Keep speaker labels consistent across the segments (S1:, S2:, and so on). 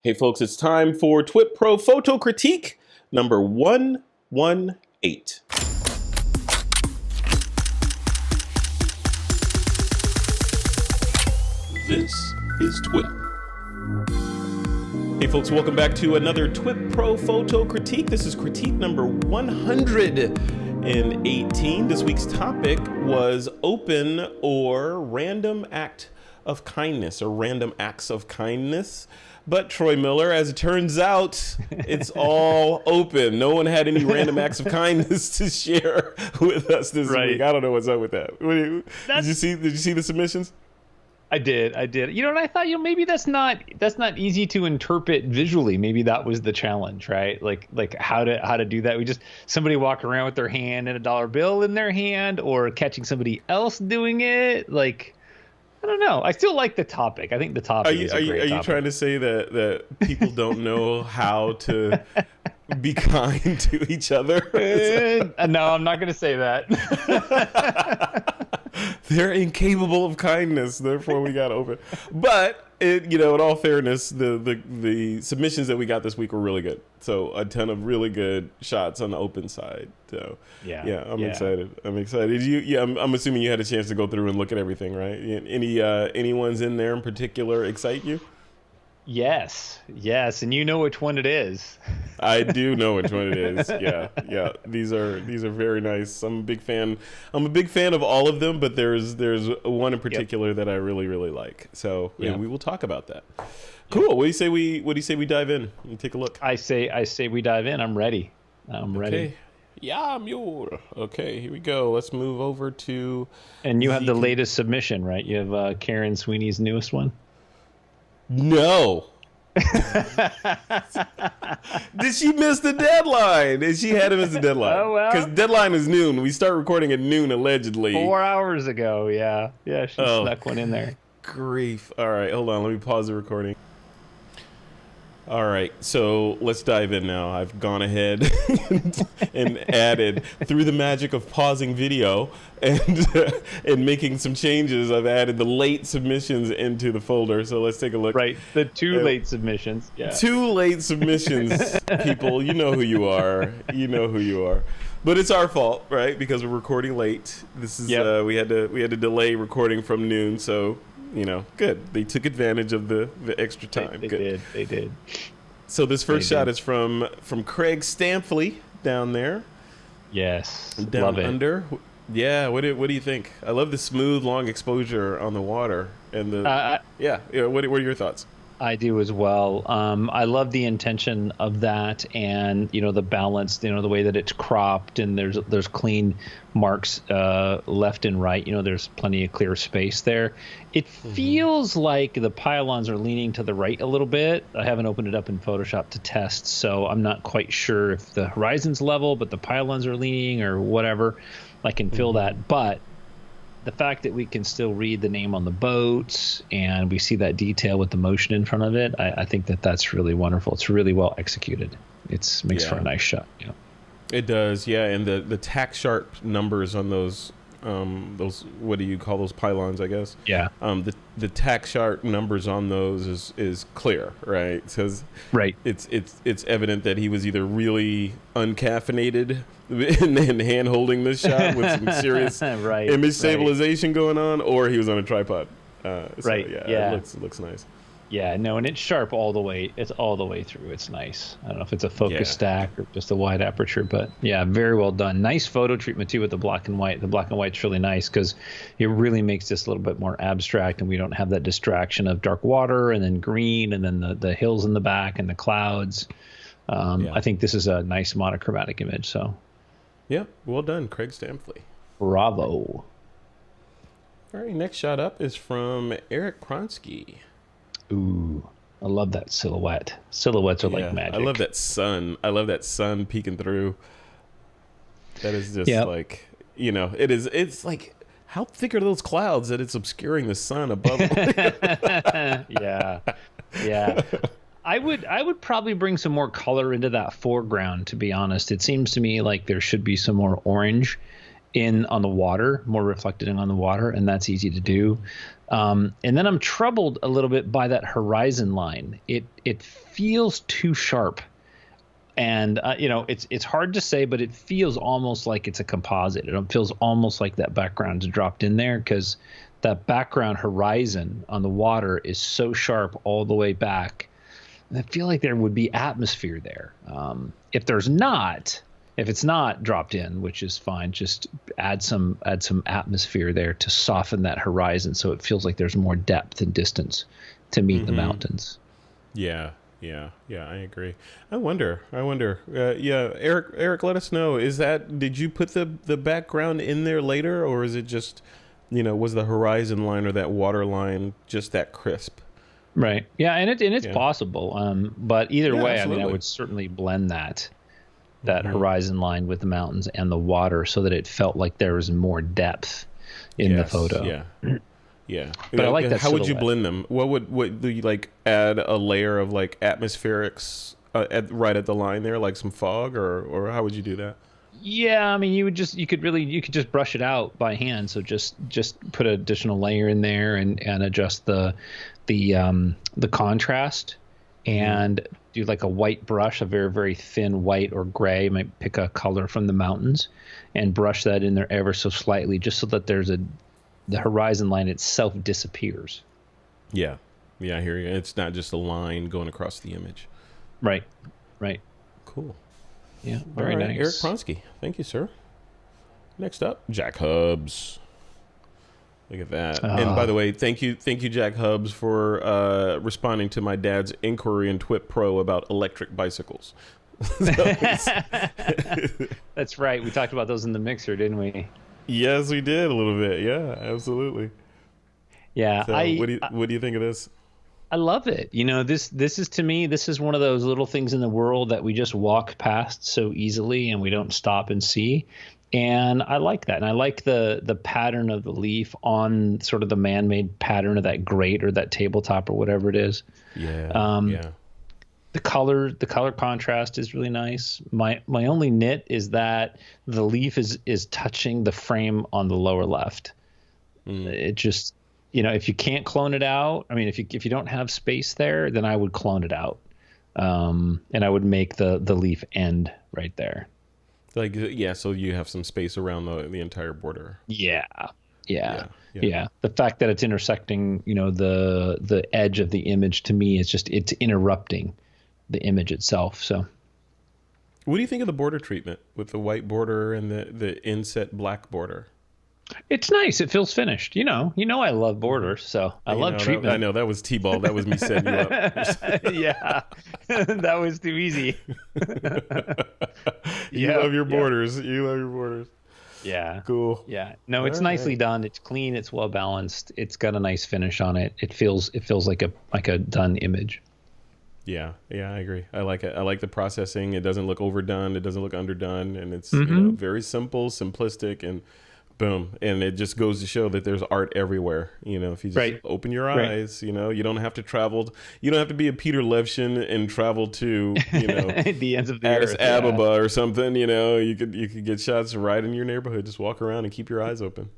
S1: Hey folks, it's time for TWiP Pro Photo Critique number 118. This is TWiP. Hey folks, welcome back to another TWiP Pro Photo Critique. This is critique number 118. This week's topic was open or random act of kindness, or random acts of kindness. But Troy Miller, as it turns out, it's all open. No one had any random acts of kindness to share with us this week. I don't know what's up with that. Did you see the submissions?
S2: I did. You know, and I thought, maybe that's not easy to interpret visually. Maybe that was the challenge, right? Like how to do that. Somebody walk around with their hand and a dollar bill in their hand, or catching somebody else doing it. Like, I don't know. I still like the topic. I think the topic is a great topic. Are you trying
S1: to say that people don't know how to be kind to each other?
S2: No, I'm not going to say that.
S1: They're incapable of kindness, therefore we got open. But in all fairness, the submissions that we got this week were really good. So a ton of really good shots on the open side. So I'm excited. I'm assuming you had a chance to go through and look at everything, right? Any ones in there in particular excite you?
S2: Yes, and you know which one it is.
S1: I do know which one it is. Yeah. These are very nice. I'm a big fan of all of them, but there's one in particular that I really, really like. So we will talk about that. Cool. What do you say we dive in and take a look?
S2: I say we dive in. I'm ready. Ready.
S1: Yeah, mule. Okay, here we go. Let's move over to.
S2: And you have the latest submission, right? You have Karen Sweeney's newest one.
S1: No. Did she miss the deadline? And she had to miss the deadline.
S2: Oh, well.
S1: Because deadline is noon. We start recording at noon, allegedly.
S2: 4 hours ago, yeah. Yeah, she snuck one in there.
S1: Grief. All right, hold on. Let me pause the recording. All right, so let's dive in now. I've gone ahead and added, through the magic of pausing video and making some changes, I've added the late submissions into the folder. So let's take a look.
S2: Right, the two late submissions. Yeah. 2
S1: late submissions, people. You know who you are. But it's our fault, right? Because we're recording late. This is we had to delay recording from noon, so. Good. They took advantage of the extra time.
S2: They did.
S1: So this first shot is from Craig Stampley down there.
S2: Yes.
S1: Down
S2: love it.
S1: Under. Yeah. What do you think? I love the smooth, long exposure on the water and the. What are your thoughts?
S2: I do as well. I love the intention of that, and the balance. The way that it's cropped, and there's clean marks left and right. There's plenty of clear space there. It feels like the pylons are leaning to the right a little bit. I haven't opened it up in Photoshop to test, so I'm not quite sure if the horizon's level, but the pylons are leaning or whatever. I can feel that, but the fact that we can still read the name on the boats and we see that detail with the motion in front of it, I think that's really wonderful. It's really well executed. It makes for a nice shot. Yeah.
S1: It does, yeah. And the tack sharp numbers on those what do you call those pylons, I guess?
S2: Yeah.
S1: The tack sharp numbers on those is clear, right? Because it's evident that he was either really uncaffeinated and hand holding this shot with some serious image stabilization going on, or he was on a tripod. It looks nice.
S2: Yeah, no, and it's sharp all the way. It's all the way through. It's nice. I don't know if it's a focus stack or just a wide aperture, but yeah, very well done. Nice photo treatment too with the black and white. The black and white's really nice because it really makes this a little bit more abstract, and we don't have that distraction of dark water and then green and then the hills in the back and the clouds. I think this is a nice monochromatic image. So,
S1: yeah, well done, Craig Stampley.
S2: Bravo.
S1: All right, next shot up is from Eric Gronski.
S2: Ooh, I love that silhouette. Silhouettes are like magic.
S1: I love that sun. Peeking through. That is just like, it's like, how thick are those clouds that it's obscuring the sun above them?
S2: Yeah. I would probably bring some more color into that foreground, to be honest. It seems to me like there should be some more orange on the water, more reflected in on the water, and that's easy to do. And then I'm troubled a little bit by that horizon line. It feels too sharp. And, it's hard to say, but it feels almost like it's a composite. It feels almost like that background's dropped in there because that background horizon on the water is so sharp all the way back. And I feel like there would be atmosphere there. If it's not dropped in, which is fine, just add some atmosphere there to soften that horizon so it feels like there's more depth and distance to meet the mountains.
S1: Yeah, I agree. I wonder. Eric, let us know. Did you put the background in there later, or is it just, was the horizon line or that water line just that crisp?
S2: Right. Yeah, and it's possible. But either way,
S1: absolutely.
S2: I would certainly blend that horizon line with the mountains and the water so that it felt like there was more depth in the photo.
S1: Yeah.
S2: But I like that.
S1: How would you blend them? What do you add a layer of atmospherics right at the line there, like some fog, or how would you do that?
S2: Yeah, I mean, you could just brush it out by hand. So just put an additional layer in there and adjust the contrast and do like a white brush, a very, very thin white or gray. You might pick a color from the mountains and brush that in there ever so slightly, just so that the horizon line itself disappears.
S1: Yeah, I hear you. It's not just a line going across the image.
S2: Right.
S1: Cool.
S2: Yeah, very nice.
S1: Eric Gronski, thank you, sir. Next up, Jack Hubbs. Look at that. And by the way, thank you, Jack Hubbs, for responding to my dad's inquiry in TWiP Pro about electric bicycles.
S2: That's right. We talked about those in the mixer, didn't we?
S1: Yes, we did a little bit. Yeah, absolutely.
S2: Yeah.
S1: So what do you think of this?
S2: I love it. This is, to me, this is one of those little things in the world that we just walk past so easily and we don't stop and see. And I like that. And I like the pattern of the leaf on sort of the man-made pattern of that grate or that tabletop or whatever it is.
S1: Yeah.
S2: The color contrast is really nice. My only nit is that the leaf is touching the frame on the lower left. It just, if you can't clone it out, I mean, if you don't have space there, then I would clone it out. And I would make the leaf end right there.
S1: So you have some space around the entire border.
S2: Yeah. The fact that it's intersecting, the edge of the image, to me, it's interrupting the image itself. So
S1: what do you think of the border treatment with the white border and the inset black border?
S2: It's nice. It feels finished. I love borders, so I love treatment.
S1: I know that was T-ball. That was me setting you up.
S2: Yeah, that was too easy.
S1: You love your borders. You love your borders.
S2: Yeah.
S1: Cool.
S2: Yeah. No, it's nicely done. It's clean. It's well balanced. It's got a nice finish on it. It feels like a done image.
S1: Yeah, I agree. I like it. I like the processing. It doesn't look overdone. It doesn't look underdone, and it's very simple, simplistic, and boom. And it just goes to show that there's art everywhere. If you just open your eyes, you don't have to travel. You don't have to be a Peter Levshin and travel to,
S2: the ends of the
S1: Addis
S2: earth,
S1: Ababa or something. You could get shots right in your neighborhood. Just walk around and keep your eyes open.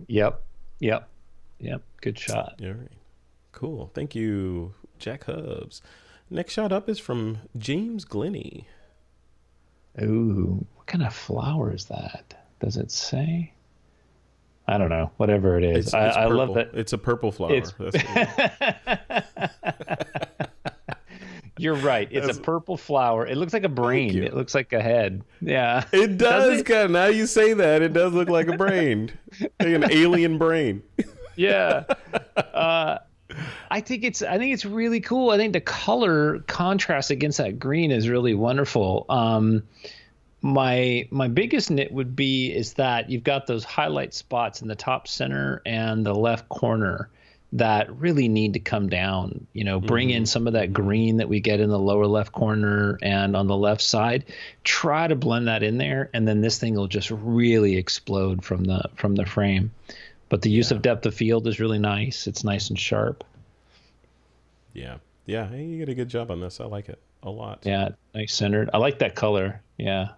S2: Yep. Good shot.
S1: All right. Cool. Thank you, Jack Hubbs. Next shot up is from James Glennie.
S2: Ooh, what kind of flower is that? Does it say? I don't know. Whatever it is. I love that.
S1: It's a purple flower.
S2: You're right. It's a purple flower. It looks like a brain. It looks like a head. Yeah.
S1: It does. Now you say that, it does look like a brain. Like an alien brain.
S2: Yeah. I think it's really cool. I think the color contrast against that green is really wonderful. My biggest nit would be is that you've got those highlight spots in the top center and the left corner that really need to come down. Bring in some of that green that we get in the lower left corner and on the left side. Try to blend that in there, and then this thing will just really explode from the frame. But the use of depth of field is really nice. It's nice and sharp.
S1: Yeah. Hey, you did a good job on this. I like it a lot.
S2: Yeah, nice centered. I like that color. Yeah.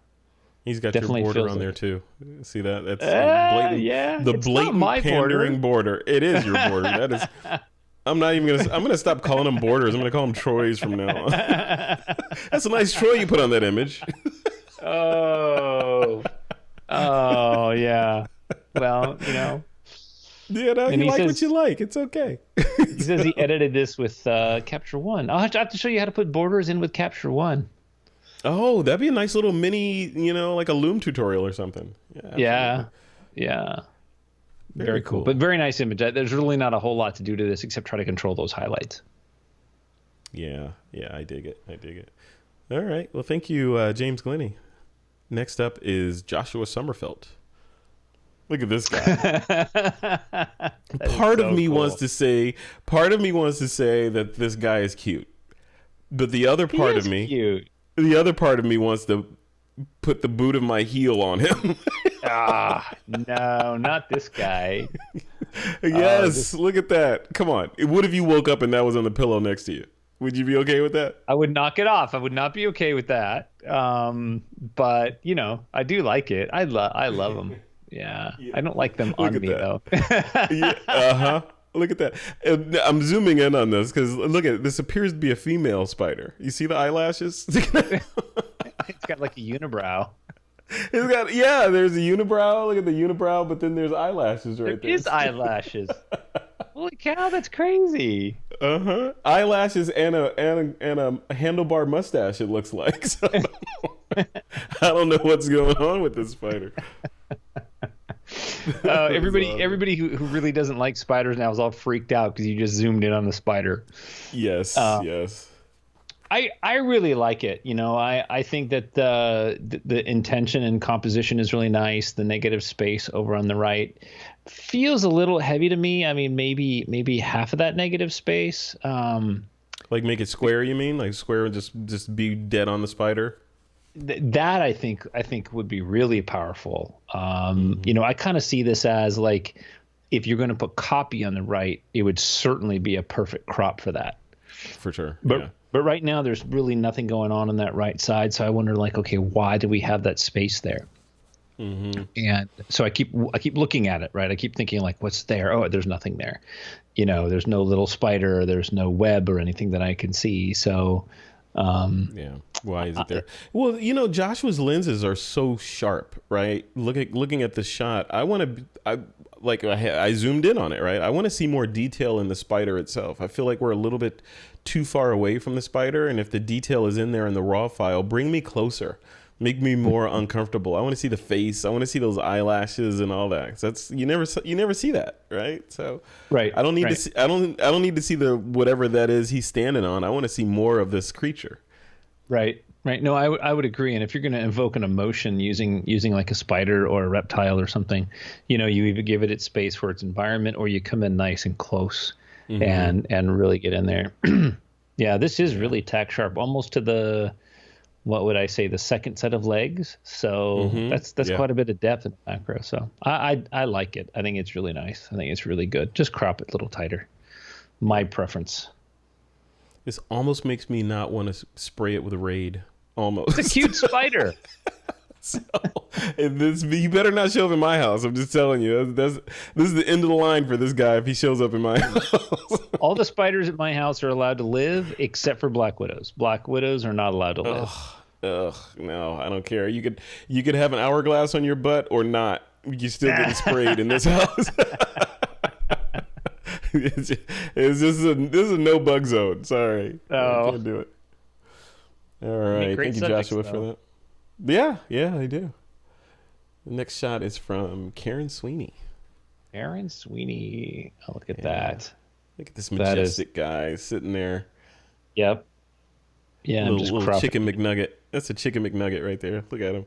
S1: He's got
S2: Definitely
S1: your border
S2: feels
S1: on there
S2: like
S1: too. See that? That's blatant,
S2: yeah,
S1: the
S2: it's not
S1: blatant
S2: my
S1: pandering border. It is your border. That is. I'm not even gonna. I'm gonna stop calling them borders. I'm gonna call them Troys from now on. That's a nice Troy you put on that image.
S2: Oh, oh yeah. Well, you know.
S1: Yeah, no,
S2: And
S1: you
S2: he
S1: like
S2: says-
S1: what you like. It's okay.
S2: He says he edited this with Capture One. I'll have to show you how to put borders in with Capture One.
S1: Oh, that'd be a nice little mini, you know, like a Loom tutorial or something.
S2: Yeah, yeah. Very cool. But very nice image. There's really not a whole lot to do to this except try to control those highlights.
S1: Yeah, I dig it. All right. Well, thank you, James Glennie. Next up is Joshua Sommerfeld. Look at this guy. Part of me wants to say that this guy is cute. But the other part of me,
S2: cute.
S1: the other part of me wants to put the boot of my heel on him.
S2: No, not this guy.
S1: Yes, look at that. Come on. What if you woke up and that was on the pillow next to you? Would you be okay with that?
S2: I would knock it off. I would not be okay with that. But you know, I do like it. I love them. Yeah. I don't like them on me though.
S1: Yeah, Look at that. I'm zooming in on this because look at this. Appears to be a female spider. You see the eyelashes?
S2: It's got like a unibrow.
S1: It's got there's a unibrow. Look at the unibrow, but then there's eyelashes right there.
S2: There is eyelashes. Holy cow, that's crazy.
S1: Eyelashes and a handlebar mustache. It looks like. So I don't know what's going on with this spider.
S2: Everybody who really doesn't like spiders now is all freaked out because you just zoomed in on the spider.
S1: Yes.
S2: I really like it. You know, I think that the intention and composition is really nice. The negative space over on the right feels a little heavy to me. I mean, maybe half of that negative space.
S1: Like make it square, you mean? Like square and just be dead on the spider?
S2: That I think would be really powerful. You know, I kind of see this as like if you're going to put copy on the right, it would certainly be a perfect crop for that.
S1: For sure.
S2: But right now there's really nothing going on that right side. So I wonder like, okay, why do we have that space there? And so I keep looking at it, right? I keep thinking like, what's there? Oh, there's nothing there. You know, there's no little spider, there's no web or anything that I can see. So
S1: why is it there? Well, you know, Joshua's lenses are so sharp, right? Looking at the shot, I zoomed in on it, right? I want to see more detail in the spider itself. I feel like we're a little bit too far away from the spider, and if the detail is in there in the raw file, bring me closer. Make me more uncomfortable. I want to see the face. I want to see those eyelashes and all that. That's you never see that, right? So
S2: right.
S1: I don't need to see. I don't need to see the whatever that is he's standing on. I want to see more of this creature.
S2: Right. No, I would agree. And if you're going to invoke an emotion using like a spider or a reptile or something, you know, you either give it its space for its environment or you come in nice and close and really get in there. Yeah, this is really tack sharp, almost to the. What would I say? The second set of legs. So that's quite a bit of depth in the macro. So I like it. I think it's really nice. I think it's really good. Just crop it a little tighter. My preference.
S1: This almost makes me not want to spray it with a Raid. Almost.
S2: It's a cute spider.
S1: So, you better not show up in my house. I'm just telling you. This is the end of the line for this guy if he shows up in my house.
S2: All the spiders at my house are allowed to live except for black widows. Black widows are not allowed to live.
S1: No, I don't care. You could have an hourglass on your butt or not. You still getting sprayed in this house. This is a no bug zone. Sorry, I can't do it. All right, thank you, Joshua, for that. Yeah, they do. The next shot is from Karen Sweeney.
S2: Karen Sweeney. Oh, look at that.
S1: Look at this majestic guy sitting there.
S2: Yep. Yeah,
S1: little chicken McNugget. That's a chicken McNugget right there. Look at him.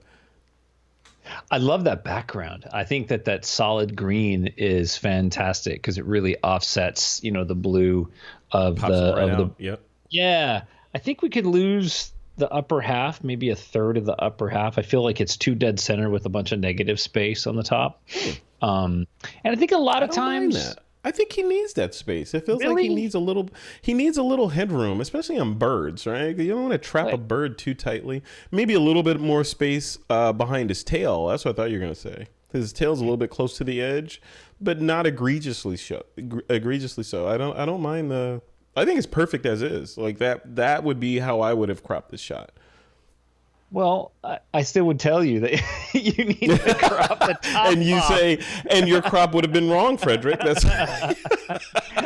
S2: I love that background. I think that solid green is fantastic because it really offsets, you know, the blue of the.
S1: Yep.
S2: Yeah, I think we could lose the upper half, maybe a third of the upper half. I feel like it's too dead center with a bunch of negative space on the top. And I think a lot of times
S1: I think he needs that space. It feels like
S2: Really?
S1: he needs a little headroom, especially on birds, right? You don't want to trap a bird too tightly. Maybe a little bit more space behind his tail. That's what I thought you were going to say. His tail's a little bit close to the edge, but not egregiously so. Egregiously so. I don't mind the. I think it's perfect as is. Like that would be how I would have cropped this shot.
S2: Well, I still would tell you that you need to crop the top
S1: And you
S2: off.
S1: say, and your crop would have been wrong, Frederick. That's.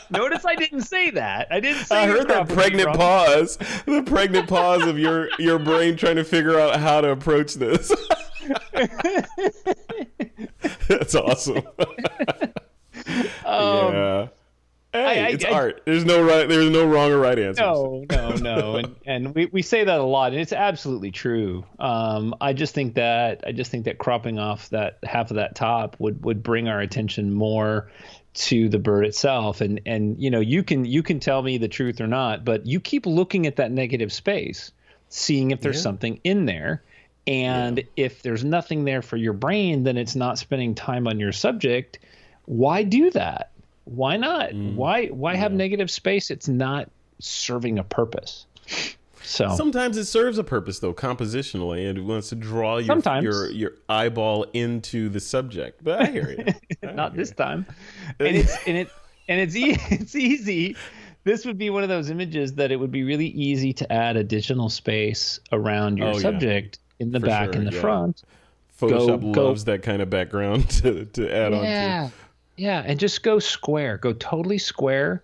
S2: Notice I didn't say that. I didn't say
S1: I
S2: your
S1: heard that
S2: crop would be
S1: pregnant
S2: wrong.
S1: pause, the pregnant pause of your brain trying to figure out how to approach this. That's awesome. Yeah. Hey, it's art. There's no wrong or right answer.
S2: No, and we say that a lot, and it's absolutely true. I just think that cropping off that half of that top would bring our attention more to the bird itself, and you can tell me the truth or not, but you keep looking at that negative space, seeing if there's something in there, and if there's nothing there for your brain, then it's not spending time on your subject. Why do that? Why not? Why have negative space? It's not serving a purpose. So
S1: sometimes it serves a purpose though, compositionally, and it wants to draw your eyeball into the subject. But I hear you.
S2: Not this time. And it's easy. This would be one of those images that it would be really easy to add additional space around your subject in the back and the front.
S1: Photoshop loves that kind of background to add on to.
S2: Yeah, and just go square. Go totally square.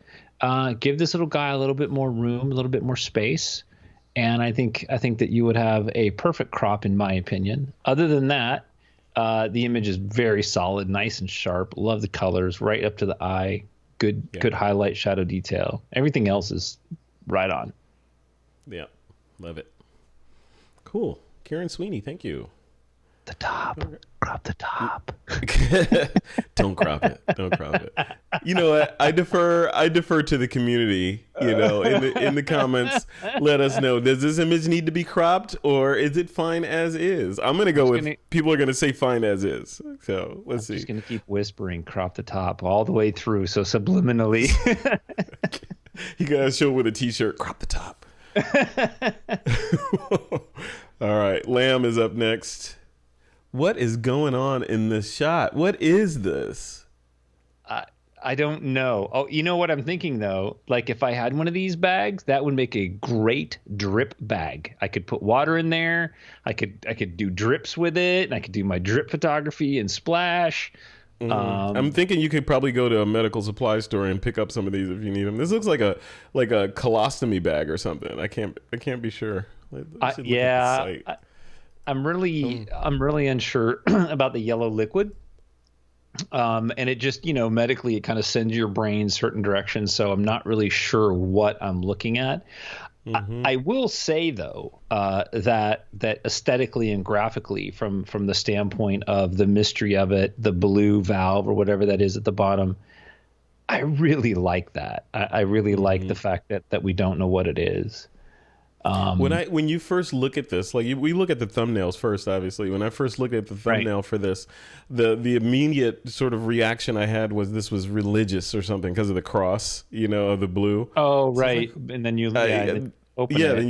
S2: Give this little guy a little bit more room, a little bit more space, and I think that you would have a perfect crop, in my opinion. Other than that, the image is very solid, nice and sharp. Love the colors, right up to the eye. Good highlight, shadow detail. Everything else is right on.
S1: Yeah, love it. Cool, Karen Sweeney, thank you.
S2: The top. Crop the top.
S1: Don't crop it. Don't crop it. You know what? I defer to the community. In the comments, let us know. Does this image need to be cropped, or is it fine as is? I'm gonna go with people are gonna say fine as is. So let's see.
S2: I'm just gonna keep whispering, crop the top all the way through. So subliminally.
S1: You guys show with a T-shirt. Crop the top. All right, Lamb is up next. What is going on in this shot? What is this?
S2: I don't know. Oh, you know what I'm thinking though? Like if I had one of these bags, that would make a great drip bag. I could put water in there. I could do drips with it, and I could do my drip photography and splash.
S1: I'm thinking you could probably go to a medical supply store and pick up some of these if you need them. This looks like a colostomy bag or something. I can't be sure.
S2: I'm really unsure about the yellow liquid. And it just, medically it kind of sends your brain certain directions. So I'm not really sure what I'm looking at. I will say though, that aesthetically and graphically from the standpoint of the mystery of it, the blue valve or whatever that is at the bottom, I really like that. I really like the fact that we don't know what it is.
S1: When you first look at this, like we look at the thumbnails first, obviously. When I first looked at the thumbnail for this, the immediate sort of reaction I had was this was religious or something because of the cross, of the blue.
S2: Oh, right. So and then you open it.
S1: Then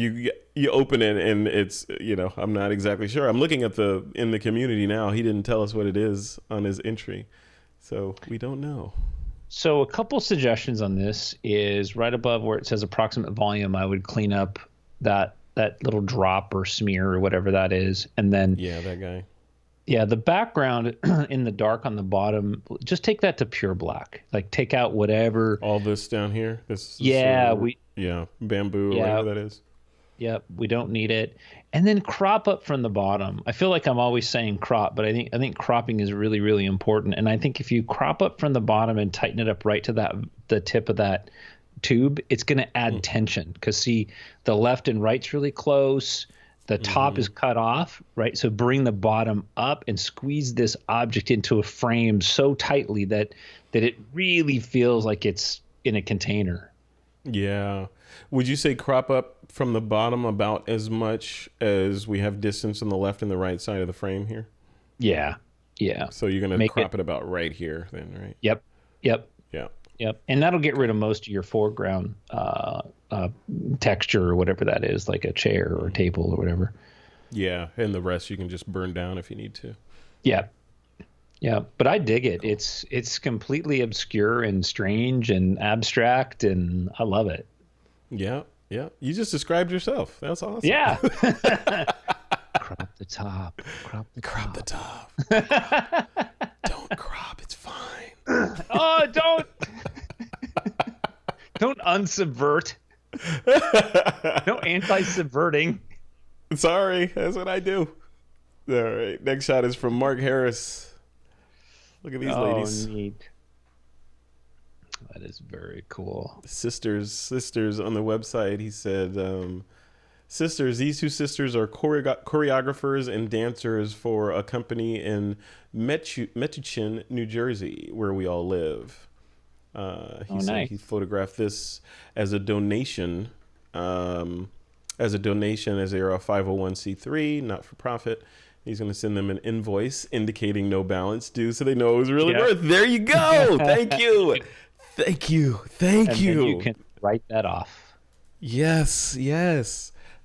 S1: you open it and it's, I'm not exactly sure. I'm looking at in the community now. He didn't tell us what it is on his entry, so we don't know.
S2: So a couple suggestions on this is right above where it says approximate volume. I would clean up that little drop or smear or whatever that is, and then
S1: that guy.
S2: The background in the dark on the bottom, just take that to pure black. Like take out whatever.
S1: All this down here. Bamboo, whatever that is.
S2: Yep, we don't need it. And then crop up from the bottom. I feel like I'm always saying crop, but I think cropping is really, really important. And I think if you crop up from the bottom and tighten it up right to the tip of that tube, it's going to add tension, because see, the left and right's really close. The top is cut off, right? So bring the bottom up and squeeze this object into a frame so tightly that it really feels like it's in a container. Yeah.
S1: Would you say crop up from the bottom about as much as we have distance on the left and the right side of the frame here?
S2: Yeah.
S1: So you're going to crop it about right here then, right?
S2: Yep.
S1: Yeah.
S2: Yep. And that'll get rid of most of your foreground texture or whatever that is, like a chair or a table or whatever.
S1: Yeah, and the rest you can just burn down if you need to.
S2: Yeah. Yeah, but I dig it. Cool. It's completely obscure and strange and abstract, and I love it.
S1: Yeah, yeah. You just described yourself. That's awesome.
S2: Yeah. Crop the top.
S1: Crop the top. Don't crop. It's fine.
S2: Oh, don't unsubvert. No anti-subverting.
S1: Sorry, that's what I do. All right, next shot is from Mark Harris. Look at these ladies.
S2: Neat. That is very cool.
S1: Sisters on the website. He said, sisters, these two sisters are choreographers and dancers for a company in Metuchen, New Jersey, where we all live. He said he photographed this as a donation, as they are a 501c3, not for profit. He's going to send them an invoice indicating no balance due, so they know it was really worth. There you go. Thank you. Thank you.
S2: And you can write that off.
S1: Yes.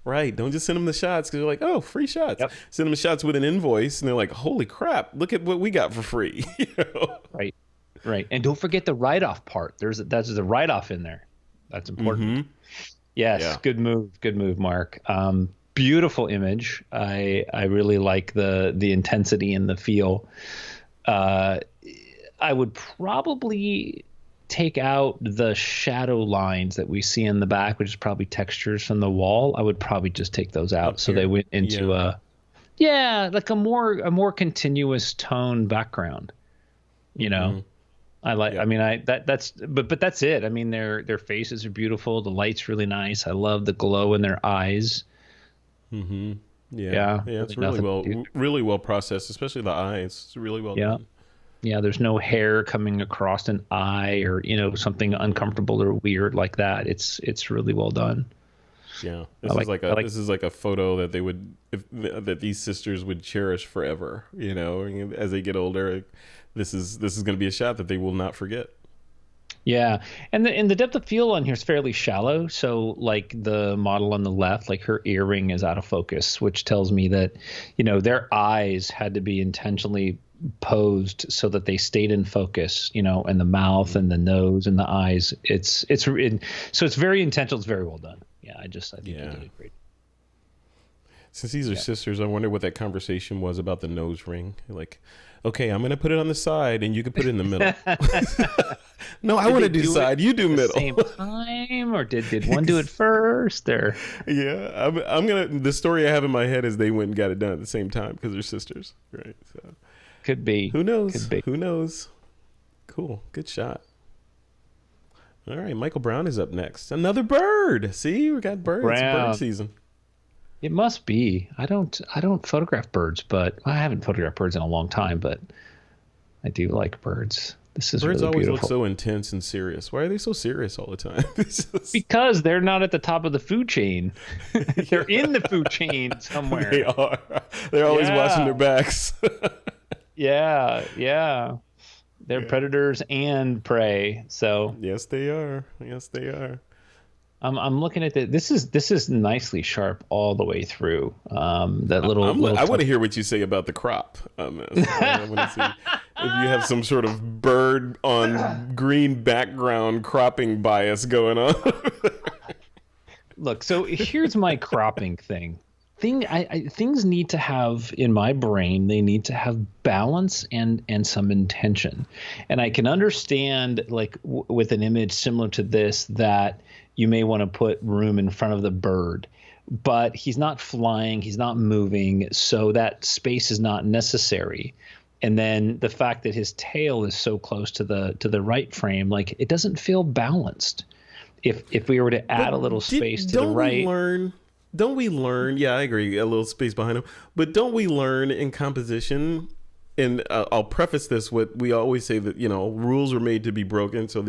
S1: Right. Don't just send them the shots because you're like, oh, free shots. Yep. Send them the shots with an invoice, and they're like, holy crap, look at what we got for free.
S2: Right. And don't forget the write-off part. That's a write-off in there. That's important. Mm-hmm. Yes. Yeah. Good move, Mark. Beautiful image. I really like the intensity and the feel. I would probably take out the shadow lines that we see in the back, which is probably textures from the wall. I would probably just take those out. So they went into like a more continuous tone background. You know, mm-hmm. But that's it. I mean, their faces are beautiful. The light's really nice. I love the glow in their eyes.
S1: Mm-hmm. Yeah. It's really well processed, especially the eyes. It's really well done.
S2: Yeah, there's no hair coming across an eye or, something uncomfortable or weird like that. It's really well done.
S1: Yeah. This is like a photo that that these sisters would cherish forever, as they get older. This is going to be a shot that they will not forget.
S2: Yeah, and the depth of field on here is fairly shallow. So like the model on the left, like her earring is out of focus, which tells me that, their eyes had to be intentionally posed so that they stayed in focus, and the mouth and the nose and the eyes. So it's very intentional. It's very well done. Yeah, I think you did it great.
S1: Since these are sisters, I wonder what that conversation was about the nose ring. Like, okay, I'm going to put it on the side and you can put it in the middle. No, I want to do side. You do middle.
S2: Same time, or did one do it first? Or
S1: yeah, I'm gonna. The story I have in my head is they went and got it done at the same time because they're sisters, right? So
S2: could be.
S1: Who knows? Could be. Who knows? Cool. Good shot. All right, Michael Brown is up next. Another bird. See, we got birds. Brown. Bird season.
S2: It must be. I don't photograph birds, but I haven't photographed birds in a long time, but I do like birds. This is
S1: birds
S2: really
S1: always
S2: beautiful.
S1: Look so intense and serious. Why are they so serious all the time?
S2: Because they're not at the top of the food chain. They're in the food chain somewhere.
S1: They are. They're always watching their backs.
S2: Yeah. They're predators and prey. So
S1: yes, they are.
S2: I'm looking at this is nicely sharp all the way through. I want
S1: to hear what you say about the crop. I want to see if you have some sort of bird on green background cropping bias going on.
S2: Look, so here's my cropping thing. Things need to have, in my brain, they need to have balance and some intention. And I can understand, like with an image similar to this, that you may want to put room in front of the bird, but he's not flying, he's not moving, so that space is not necessary. And then the fact that his tail is so close to the right frame, like it doesn't feel balanced. If we were to add a little space to the right.
S1: Don't we learn? Yeah, I agree. A little space behind him, but don't we learn in composition? And I'll preface this with, we always say that rules are made to be broken, so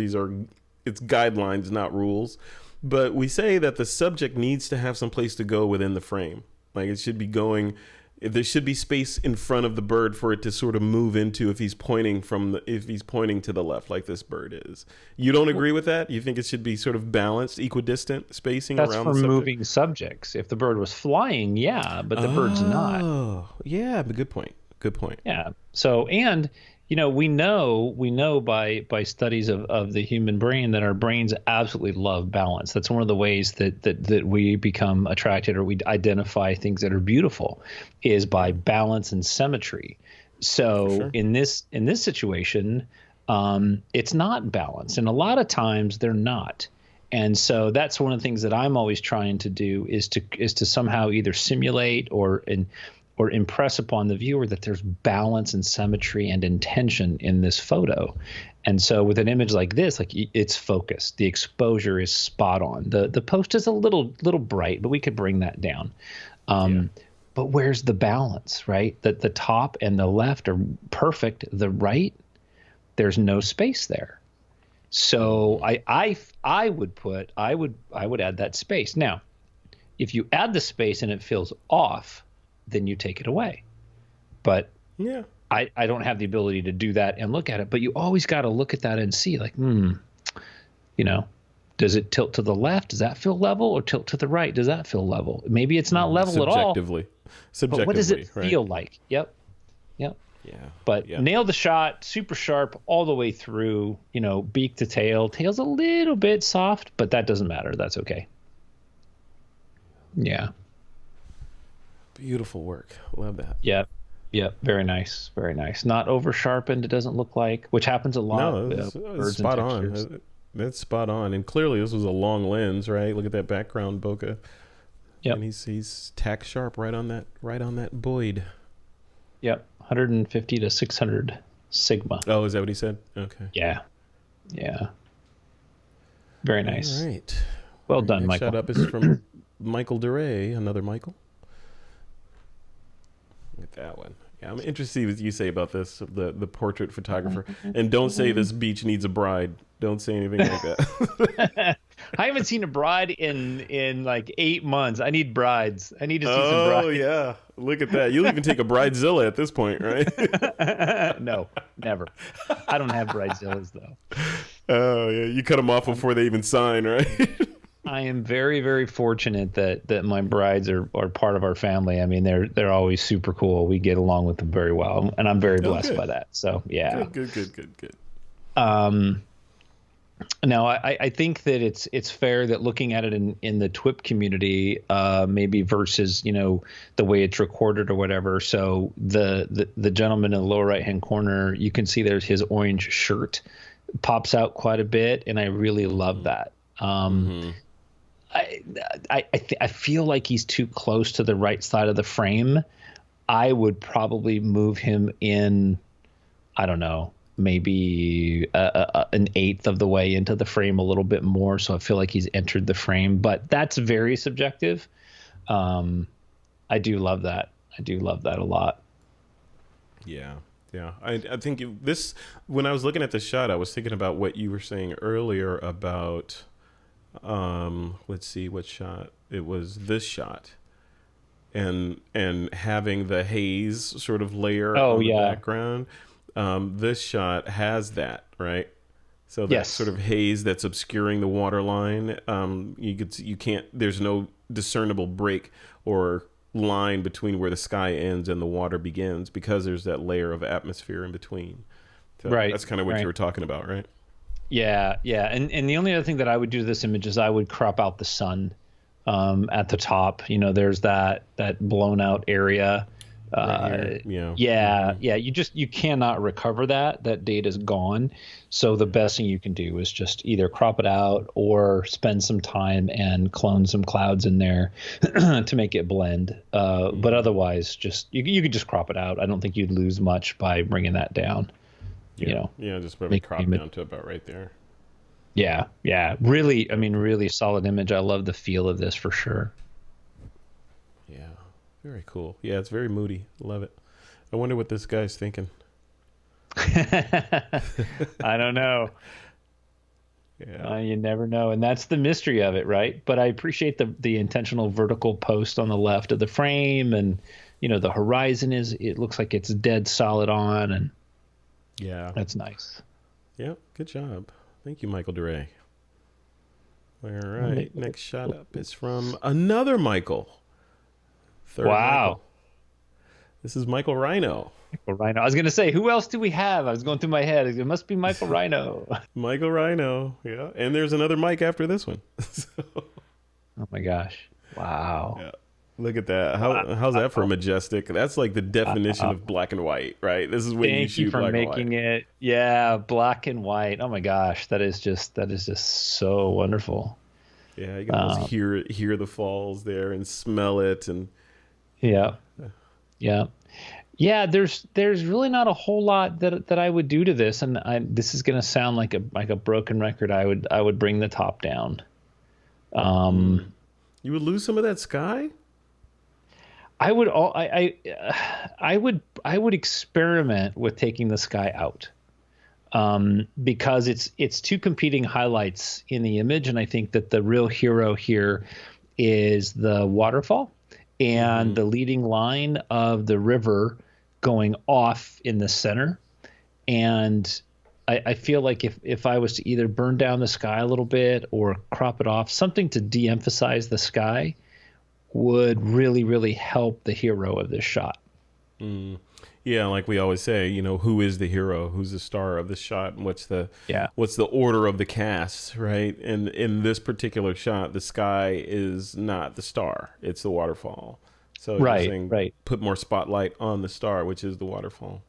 S1: it's guidelines, not rules. But we say that the subject needs to have some place to go within the frame. Like it should be going there should be space in front of the bird for it to sort of move into if he's pointing to the left like this bird is. You don't agree with that? You think it should be sort of balanced, equidistant spacing
S2: That's
S1: around
S2: for
S1: the subject?
S2: moving subjects. If the bird was flying, yeah, but the bird's not.
S1: Oh, yeah, but good point. Good point.
S2: Yeah. So, and we know by studies of the human brain that our brains absolutely love balance. That's one of the ways that we become attracted, or we identify things that are beautiful, is by balance and symmetry. So
S1: Sure.
S2: in this situation, it's not balanced, and a lot of times they're not. And so that's one of the things that I'm always trying to do is to somehow either simulate or impress upon the viewer that there's balance and symmetry and intention in this photo. And so with an image like this, like it's focused, the exposure is spot on. The post is a little bright, but we could bring that down. But where's the balance, right? That the top and the left are perfect. The right, there's no space there. So I would add that space. Now, if you add the space and it feels off, then you take it away. But
S1: Yeah.
S2: I don't have the ability to do that and look at it. But you always got to look at that and see, like, does it tilt to the left? Does that feel level? Or tilt to the right? Does that feel level? Maybe it's not level at all.
S1: Subjectively.
S2: But what does it feel like? Yep.
S1: Yeah.
S2: But nail the shot, super sharp all the way through, beak to tail. Tail's a little bit soft, but that doesn't matter. That's okay. Yeah.
S1: Beautiful work. Love that.
S2: Yep. Very nice. Very nice. Not over sharpened. It doesn't look like, which happens a lot.
S1: No, it's spot on. That's spot on. And clearly this was a long lens, right? Look at that background bokeh.
S2: Yep.
S1: And he's tack sharp right on that Boyd.
S2: Yep. 150 to 600 sigma.
S1: Oh, is that what he said? Okay.
S2: Yeah. Very nice.
S1: All right.
S2: Well done,
S1: Next
S2: Michael.
S1: shot up is from Michael DeRay, another Michael. Look at that one. Yeah, I'm interested to see what you say about this, the portrait photographer. And don't say this beach needs a bride. Don't say anything like that.
S2: I haven't seen a bride in like 8 months. I need brides. I need to see some brides.
S1: Oh, yeah. Look at that. You'll even take a bridezilla at this point, right?
S2: No, never. I don't have bridezillas, though.
S1: Oh, yeah. You cut them off before they even sign, right?
S2: I am very, very fortunate that my brides are part of our family. I mean, they're always super cool. We get along with them very well, and I'm very blessed by that. So, yeah.
S1: Good.
S2: Now, I think that it's fair that looking at it in the TWiP community, maybe versus the way it's recorded or whatever. So the gentleman in the lower right hand corner, you can see there's his orange shirt pops out quite a bit, and I really love that. I feel like he's too close to the right side of the frame. I would probably move him in, I don't know, maybe an eighth of the way into the frame, a little bit more. So I feel like he's entered the frame, but that's very subjective. I do love that. I do love that a lot.
S1: Yeah. I think when I was looking at the shot, I was thinking about what you were saying earlier about, let's see what shot it was. This shot, and having the haze sort of layer on the background. This shot has that, right? So that sort of haze that's obscuring the water line. You can't. There's no discernible break or line between where the sky ends and the water begins because there's that layer of atmosphere in between. So that's kind of what you were talking about, right?
S2: Yeah. And the only other thing that I would do to this image is I would crop out the sun at the top. There's that blown out area.
S1: Right
S2: You cannot recover that. That data's gone. So the best thing you can do is just either crop it out or spend some time and clone some clouds in there to make it blend. But otherwise, just you could just crop it out. I don't think you'd lose much by bringing that down.
S1: Just probably crop down to about right there.
S2: Yeah. Really solid image. I love the feel of this for sure.
S1: Yeah. Very cool. Yeah, it's very moody. Love it. I wonder what this guy's thinking.
S2: I don't know.
S1: Yeah.
S2: You never know, and that's the mystery of it, right? But I appreciate the intentional vertical post on the left of the frame, and the horizon it looks like it's dead solid on, and
S1: Yeah.
S2: that's nice.
S1: Yep. Good job. Thank you, Michael DeRay. All right. Next shot up is from another Michael. Third
S2: Wow.
S1: Michael. This is Michael Rhino.
S2: Michael Rhino. I was going to say, who else do we have? I was going through my head. It must be Michael Rhino.
S1: Michael Rhino. Yeah. And there's another Mike after this one. So,
S2: Oh my gosh. Wow.
S1: yeah. Look at that. How's that for majestic? That's like the definition of black and white, right? This is when you
S2: Thank you
S1: shoot
S2: for
S1: black and
S2: making
S1: white.
S2: it. Yeah, black and white. Oh my gosh, that is just so wonderful.
S1: Yeah, you can almost hear the falls there and smell it, and
S2: Yeah. Yeah. Yeah, there's really not a whole lot that I would do to this, and this is going to sound like a broken record. I would bring the top down.
S1: you would lose some of that sky.
S2: I would experiment with taking the sky out, because it's two competing highlights in the image, and I think that the real hero here is the waterfall and the leading line of the river going off in the center. And I feel like if I was to either burn down the sky a little bit or crop it off, something to de-emphasize the sky would really, really help the hero of this shot.
S1: Yeah, like we always say, who is the hero? Who's the star of the shot? And what's the order of the cast, right? And in this particular shot, the sky is not the star; it's the waterfall. So you're saying put more spotlight on the star, which is the waterfall.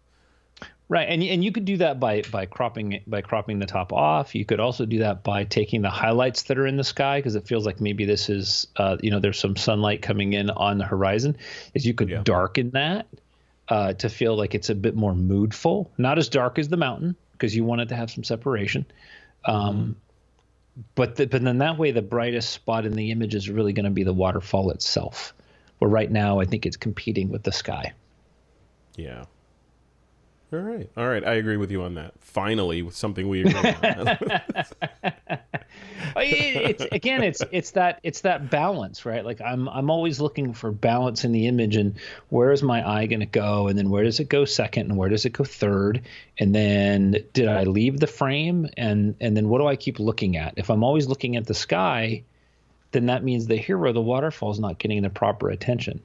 S2: Right, and you could do that by cropping the top off. You could also do that by taking the highlights that are in the sky, because it feels like maybe this is there's some sunlight coming in on the horizon. Is you could darken that to feel like it's a bit more moodful, not as dark as the mountain, because you want it to have some separation. But then that way the brightest spot in the image is really going to be the waterfall itself. Where right now I think it's competing with the sky.
S1: Yeah. All right. I agree with you on that. Finally, with something we agree on.
S2: It's that balance, right? Like I'm always looking for balance in the image, and where is my eye going to go, and then where does it go second, and where does it go third, and then did I leave the frame, and then what do I keep looking at? If I'm always looking at the sky, then that means the hero, the waterfall, is not getting the proper attention.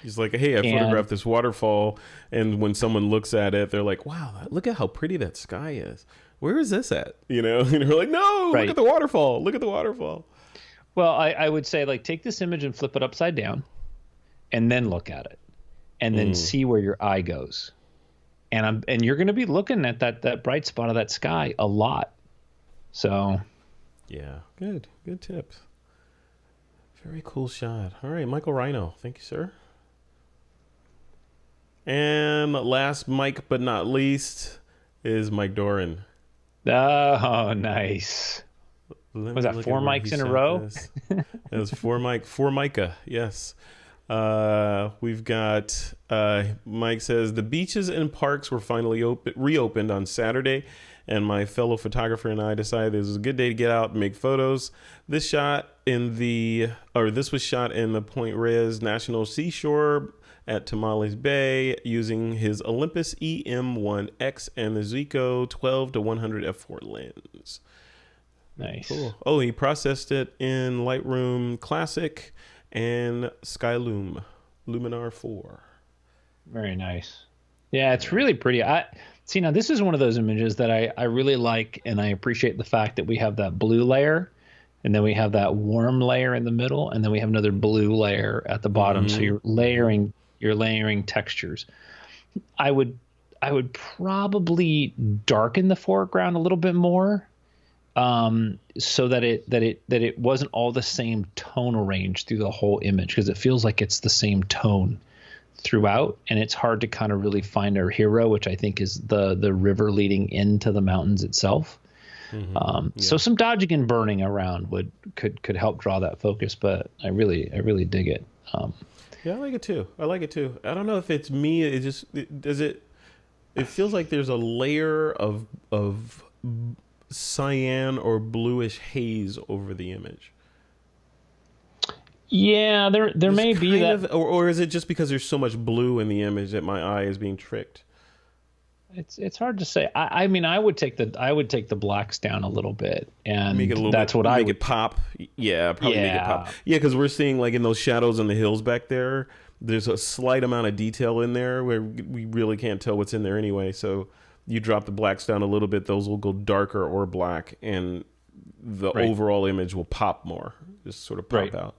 S1: He's like, hey, I photographed this waterfall, and when someone looks at it, they're like, wow, look at how pretty that sky is. Where is this at? And we're like, no, look at the waterfall. Look at the waterfall.
S2: Well, I would say, like, take this image and flip it upside down, and then look at it, and then see where your eye goes. And you're going to be looking at that bright spot of that sky a lot. So,
S1: yeah, good tips. Very cool shot. All right, Michael Rhino. Thank you, sir. And last Mike, but not least, is Mike Doran.
S2: Oh, nice. Was that 4 mics in a row?
S1: It was 4 Micah, yes. We've got, Mike says, the beaches and parks were finally reopened on Saturday, and my fellow photographer and I decided this was a good day to get out and make photos. This was shot in the Point Reyes National Seashore at Tamales Bay using his Olympus EM1X and the Zico 12-100 f4 lens.
S2: Nice.
S1: Cool. Oh, he processed it in Lightroom Classic and Skyloom Luminar 4.
S2: Very nice. Yeah, it's really pretty. Now this is one of those images that I really like, and I appreciate the fact that we have that blue layer, and then we have that warm layer in the middle, and then we have another blue layer at the bottom. So you're layering textures. I would probably darken the foreground a little bit more, so that it wasn't all the same tonal range through the whole image, because it feels like it's the same tone throughout, and it's hard to kind of really find our hero, which I think is the river leading into the mountains itself. So some dodging and burning around could help draw that focus, but I really dig it.
S1: Yeah, I like it too. I don't know if it's me. It feels like there's a layer of cyan or bluish haze over the image.
S2: Yeah, there may be that.
S1: Or is it just because there's so much blue in the image that my eye is being tricked?
S2: It's hard to say. I mean, I would take the blacks down a little bit, and
S1: Make it a little
S2: that's
S1: bit,
S2: what I
S1: make
S2: would
S1: it pop. Yeah, probably make it
S2: Yeah.
S1: pop. Yeah, because we're seeing like in those shadows on the hills back there, there's a slight amount of detail in there where we really can't tell what's in there anyway. So you drop the blacks down a little bit, those will go darker or black, and the overall image will pop more, just sort of pop out.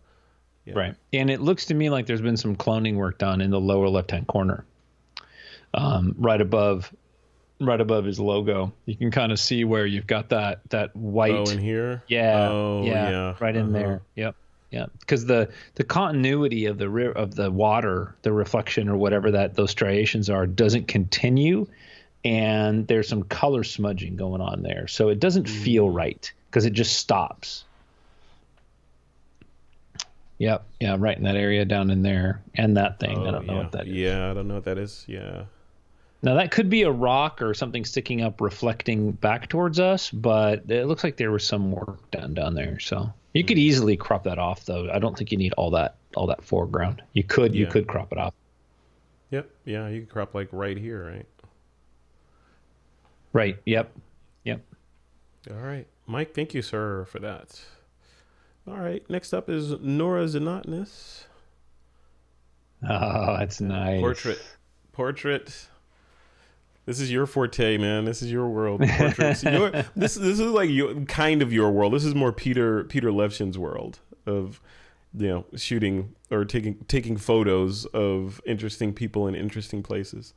S1: Yeah.
S2: Right. And it looks to me like there's been some cloning work done in the lower left-hand corner, right above his logo. You can kind of see where you've got that white.
S1: Oh, in here?
S2: Yeah.
S1: Oh, yeah.
S2: Right in there. Yep. Yeah. Because the continuity of the water, the reflection or whatever those striations are, doesn't continue, and there's some color smudging going on there. So it doesn't feel right because it just stops. Yep. Yeah. Right in that area down in there. And that thing. I don't know what that is.
S1: Yeah. I don't know what that is. Yeah.
S2: Now that could be a rock or something sticking up, reflecting back towards us, but it looks like there was some work done down there. So you could easily crop that off, though. I don't think you need all that foreground. You could crop it off.
S1: Yep. Yeah. You could crop like right here, right?
S2: Right. Yep.
S1: All right. Mike, thank you, sir, for that. All right. Next up is Nora Zanotinus.
S2: Oh, that's nice.
S1: Portrait. This is your forte, man. This is your world. Portraits. This is like kind of your world. This is more Peter Levshin's world of, shooting or taking photos of interesting people in interesting places.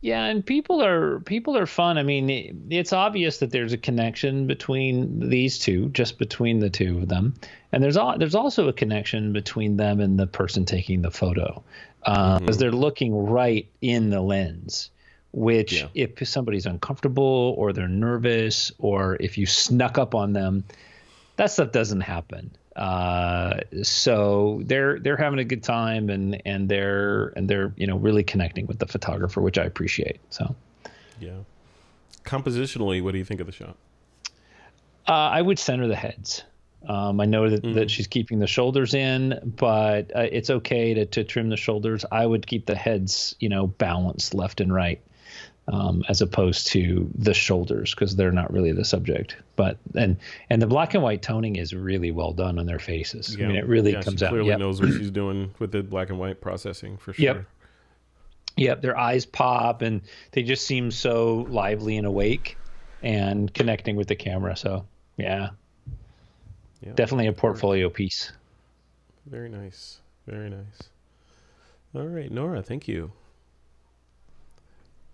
S2: Yeah, and people are fun. I mean, it's obvious that there's a connection between these two, just between the two of them, and there's also a connection between them and the person taking the photo, because they're looking right in the lens. Which, if somebody's uncomfortable or they're nervous, or if you snuck up on them, that stuff doesn't happen. So they're having a good time, and they're really connecting with the photographer, which I appreciate. So
S1: yeah. Compositionally, what do you think of the shot?
S2: I would center the heads. I know that she's keeping the shoulders in, but it's okay to trim the shoulders. I would keep the heads balanced left and right, as opposed to the shoulders, because they're not really the subject. But and the black and white toning is really well done on their faces.
S1: Yeah.
S2: I mean, it really comes
S1: she
S2: out.
S1: Clearly knows what she's doing with the black and white processing for sure.
S2: Yep. Their eyes pop, and they just seem so lively and awake, and connecting with the camera. So yeah, definitely a portfolio piece.
S1: Very nice. Very nice. All right, Nora, thank you.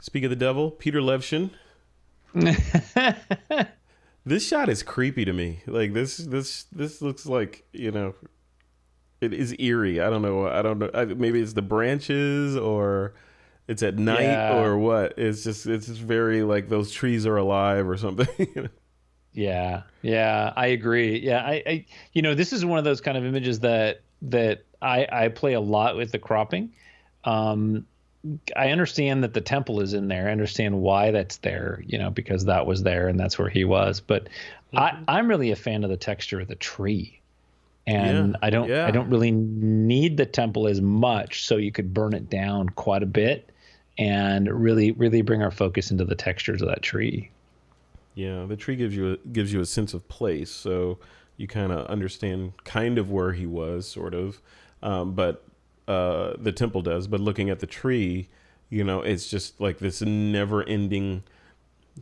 S1: Speak of the devil, Peter Levshin. This shot is creepy to me. Like this looks like, it is eerie. I don't know. Maybe it's the branches, or it's at night, or what. It's just very like those trees are alive or something.
S2: Yeah, I agree. Yeah, I this is one of those kind of images that I play a lot with the cropping. I understand that the temple is in there. I understand why that's there, because that was there and that's where he was. But I'm really a fan of the texture of the tree, and I don't really need the temple as much, so you could burn it down quite a bit and really bring our focus into the textures of that tree.
S1: Yeah, the tree gives you a sense of place, so you kind of understand kind of where he was, sort of, but. The temple does, but looking at the tree, it's just like this never-ending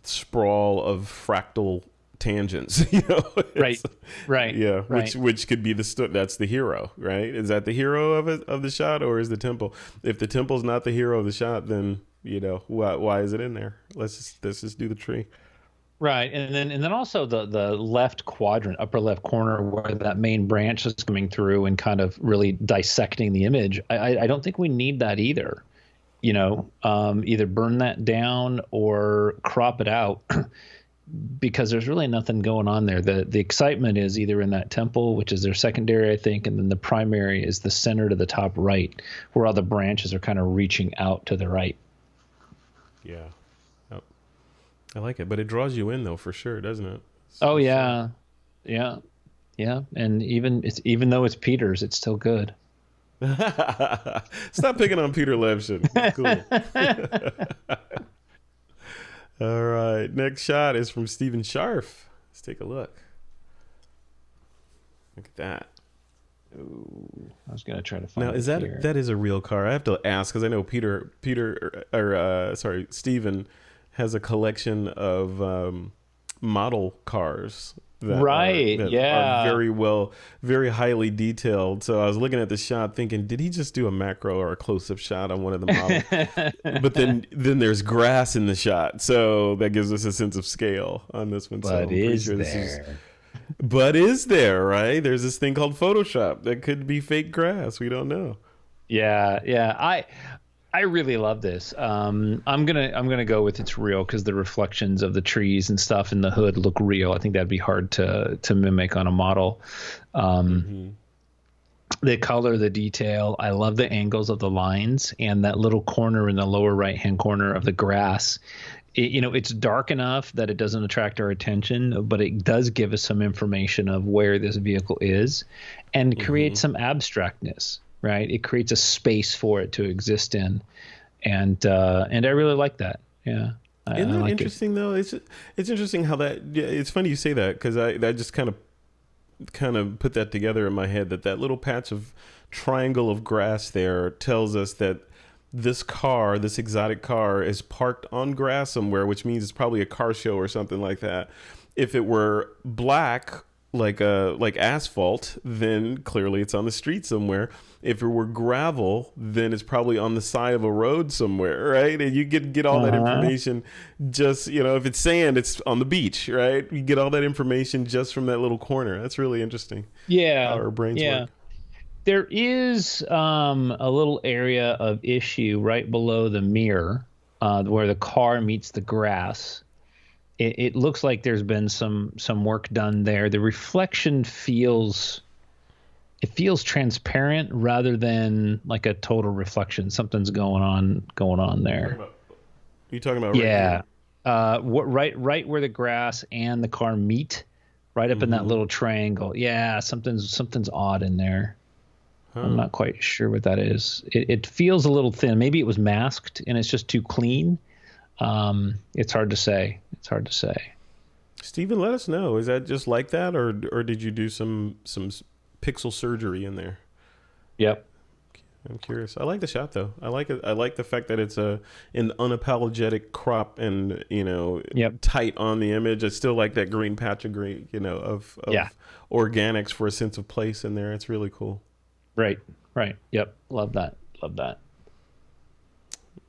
S1: sprawl of fractal tangents.
S2: Right.
S1: Yeah,
S2: right.
S1: which could be that's the hero, right? Is that the hero of the shot, or is the temple? If the temple's not the hero of the shot, then why is it in there? Let's just do the tree.
S2: Right, and then also the left quadrant, upper left corner, where that main branch is coming through and kind of really dissecting the image. I don't think we need that either. Either burn that down or crop it out, because there's really nothing going on there. The excitement is either in that temple, which is their secondary, I think, and then the primary is the center to the top right, where all the branches are kind of reaching out to the right.
S1: Yeah. I like it, but it draws you in though for sure, doesn't it?
S2: Oh yeah, yeah, yeah. And even though it's Peter's, it's still good.
S1: Stop picking on Peter Levshin. Cool. All right. Next shot is from Stephen Scharf. Let's take a look. Look at that.
S2: Ooh, I was gonna try to find.
S1: Now, is that is a real car? I have to ask because I know Stephen has a collection of model cars. That are very highly detailed. So I was looking at the shot thinking, did he just do a macro or a close-up shot on one of the models? But then there's grass in the shot. So that gives us a sense of scale on this one.
S2: But
S1: But is there, right? There's this thing called Photoshop that could be fake grass. We don't know.
S2: Yeah. I really love this. I'm gonna go with it's real because the reflections of the trees and stuff in the hood look real. I think that'd be hard to mimic on a model. The color, the detail. I love the angles of the lines and that little corner in the lower right hand corner of the grass. It's dark enough that it doesn't attract our attention, but it does give us some information of where this vehicle is and create some abstractness. Right, it creates a space for it to exist in, and I really like that. Yeah,
S1: isn't that
S2: like
S1: interesting though? It's interesting how that. Yeah, it's funny you say that because I just kind of put that together in my head that little patch of triangle of grass there tells us that this exotic car, is parked on grass somewhere, which means it's probably a car show or something like that. If it were black, like asphalt, then clearly it's on the street somewhere. If it were gravel, then it's probably on the side of a road somewhere, right? And you get all that information just, if it's sand, it's on the beach, right? You get all that information just from that little corner. That's really interesting.
S2: Yeah.
S1: How our brains work.
S2: There is a little area of issue right below the mirror where the car meets the grass. It looks like there's been some work done there. The reflection feels transparent rather than like a total reflection. Something's going on there.
S1: You talking about? Yeah.
S2: Right where the grass and the car meet, right up in that little triangle. Yeah, something's odd in there. I'm not quite sure what that is. It feels a little thin. Maybe it was masked and it's just too clean. It's hard to say.
S1: Stephen, let us know. Is that just like that, or did you do some pixel surgery in there?
S2: Yep.
S1: I'm curious. I like the shot though. I like it. I like the fact that it's an unapologetic crop and tight on the image. I still like that green patch of green, of organics for a sense of place in there. It's really cool.
S2: Right. Yep. Love that.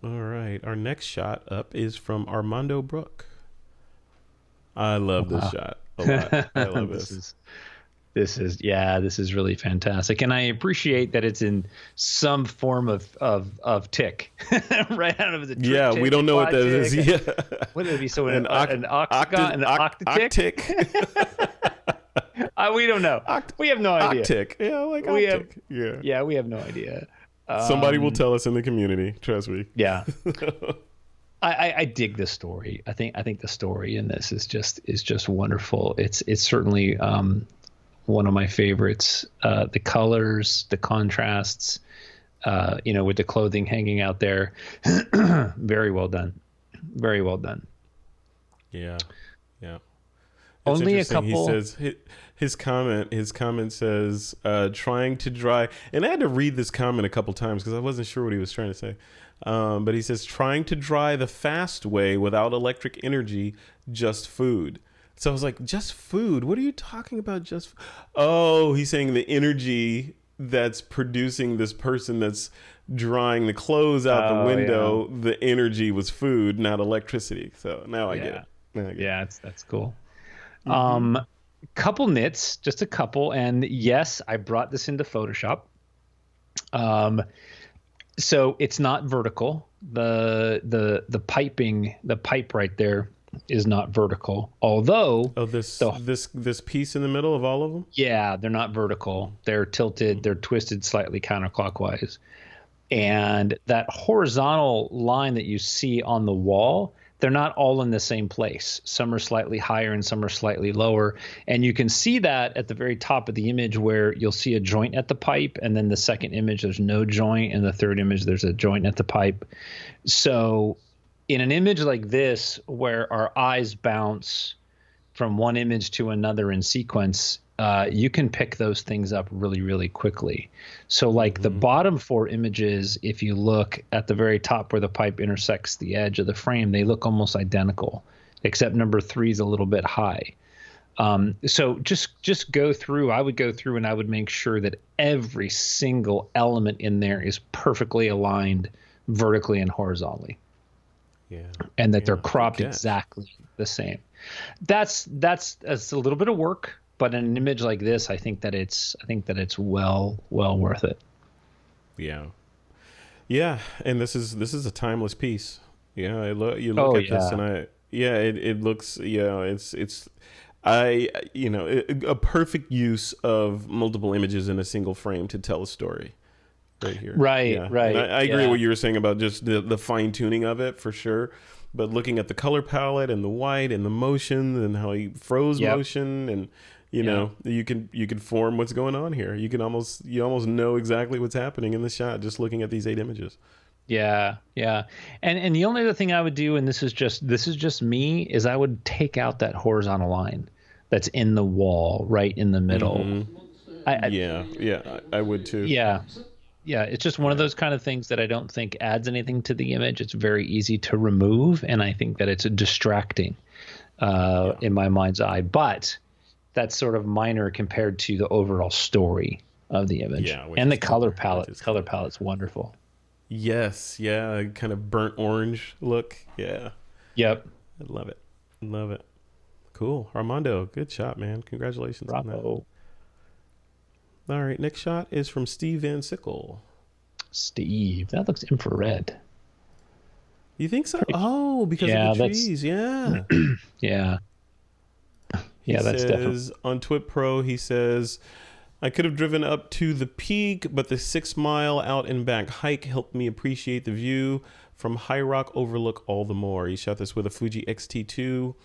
S1: All right. Our next shot up is from Armando Bruck. I love this shot a lot. I love this.
S2: This is really fantastic. And I appreciate that it's in some form of tick right out of the trick.
S1: Yeah, we don't know what that is. Yeah.
S2: What would it be? So an octagon, an octatick? We don't know. We have no idea.
S1: Octic. Yeah, like octic.
S2: Yeah, we have no idea.
S1: Somebody will tell us in the community. Trust me.
S2: Yeah. I dig this story. I think the story in this is just wonderful. It's certainly one of my favorites. The colors, the contrasts, with the clothing hanging out there. Very well done. Very well done.
S1: Yeah.
S2: It's only a couple.
S1: He says his comment says trying to dry, and I had to read this comment a couple times because I wasn't sure what he was trying to say. But he says trying to dry the fast way without electric energy, just food. So I was like, just food? What are you talking about? Oh, he's saying the energy that's producing this person that's drying the clothes out the window. Yeah. The energy was food, not electricity. So now I get it.
S2: Yeah, that's cool. Couple knits, just a couple, and yes, I brought this into Photoshop. So it's not vertical. The pipe right there is not vertical. Although
S1: this piece in the middle of all of them?
S2: Yeah, they're not vertical. They're tilted, they're twisted slightly counterclockwise. And that horizontal line that you see on the wall, they're not all in the same place. Some are slightly higher and some are slightly lower. And you can see that at the very top of the image where you'll see a joint at the pipe. And then the second image, there's no joint. And the third image, there's a joint at the pipe. So in an image like this, where our eyes bounce from one image to another in sequence, you can pick those things up really, really quickly. So like the bottom 4 images, if you look at the very top where the pipe intersects the edge of the frame, they look almost identical, except number 3 is a little bit high. So just go through. I would go through and I would make sure that every single element in there is perfectly aligned vertically and horizontally. Yeah. And that they're cropped exactly the same. That's a little bit of work. But in an image like this, I think that it's well worth it.
S1: Yeah, yeah, and this is a timeless piece. Yeah, you look at this, and it looks, a perfect use of multiple images in a single frame to tell a story. Right here, right. And I agree with what you were saying about just the fine tuning of it for sure. But looking at the color palette and the white and the motion and how he froze motion and. You know, you can form what's going on here. You almost know exactly what's happening in the shot just looking at these 8 images.
S2: Yeah. And the only other thing I would do, and this is just me, is I would take out that horizontal line that's in the wall right in the middle.
S1: Mm-hmm. I would too. Yeah,
S2: it's just one of those kind of things that I don't think adds anything to the image. It's very easy to remove, and I think that it's distracting in my mind's eye. But that's sort of minor compared to the overall story of the image. And the color palette. The color palette's wonderful.
S1: Yes, kind of burnt orange look. Yeah. Yep. I love it. Cool. Armando, good shot, man. Congratulations on that. All right, next shot is from Steve Van Sickle.
S2: Steve, that looks infrared.
S1: You think so? Because of the trees. Yeah.
S2: Yeah. Yeah, that's definitely.
S1: On TWiP Pro, he says, I could have driven up to the peak, but the 6 mile out and back hike helped me appreciate the view from High Rock Overlook all the more. He shot this with a Fuji X-T2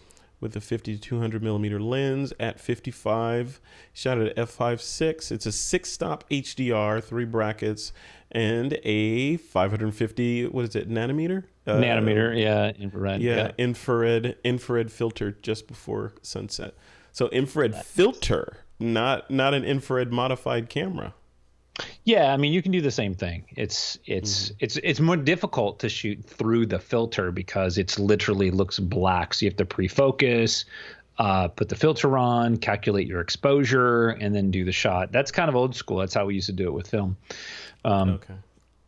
S1: with a 50 to 200 millimeter lens at 55. Shot it at f5.6. It's a 6-stop HDR, 3 brackets, and a 550, what is it, nanometer?
S2: Nanometer, infrared.
S1: Yeah, infrared filter just before sunset. So infrared filter, not an infrared modified camera.
S2: Yeah, I mean, you can do the same thing. It's more difficult to shoot through the filter because it's literally looks black. So you have to pre-focus, put the filter on, calculate your exposure, and then do the shot. That's kind of old school. That's how we used to do it with film. Okay.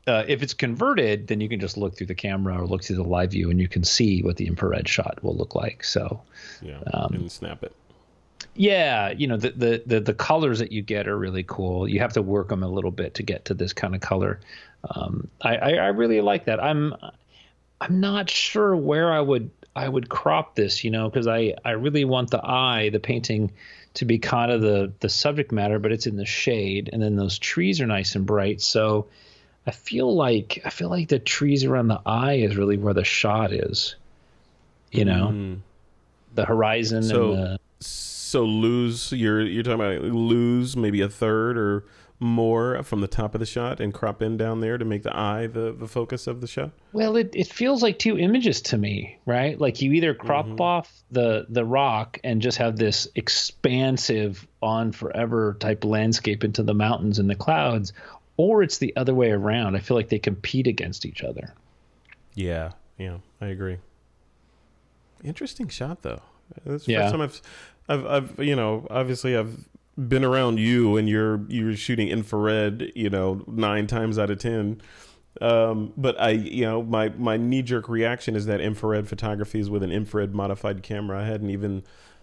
S2: If it's converted, then you can just look through the camera or look through the live view, and you can see what the infrared shot will look like. So,
S1: and snap it.
S2: Yeah, the colors that you get are really cool. You have to work them a little bit to get to this kind of color. I really like that. I'm not sure where I would crop this, because I really want the painting to be kind of the subject matter, but it's in the shade, and then those trees are nice and bright. So I feel like the trees around the eye is really where the shot is. The horizon and the.
S1: So you're talking about lose maybe a third or more from the top of the shot and crop in down there to make the eye the focus of the shot?
S2: Well, it feels like 2 images to me, right? Like you either crop off the rock and just have this expansive on forever type landscape into the mountains and the clouds, or it's the other way around. I feel like they compete against each other.
S1: Yeah, I agree. Interesting shot though. That's the first time I've obviously I've been around you and you're shooting infrared, 9 times out of 10. But my knee jerk reaction is that infrared photography is with an infrared modified camera.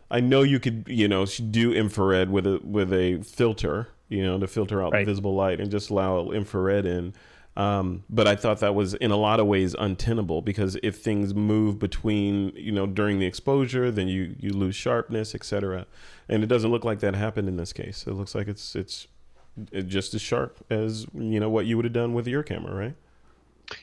S1: I know you could, do infrared with a filter, to filter out the visible light and just allow infrared in. But I thought that was in a lot of ways untenable because if things move between, during the exposure, then you lose sharpness, etc. And it doesn't look like that happened in this case. It looks like it's just as sharp as, what you would have done with your camera, right?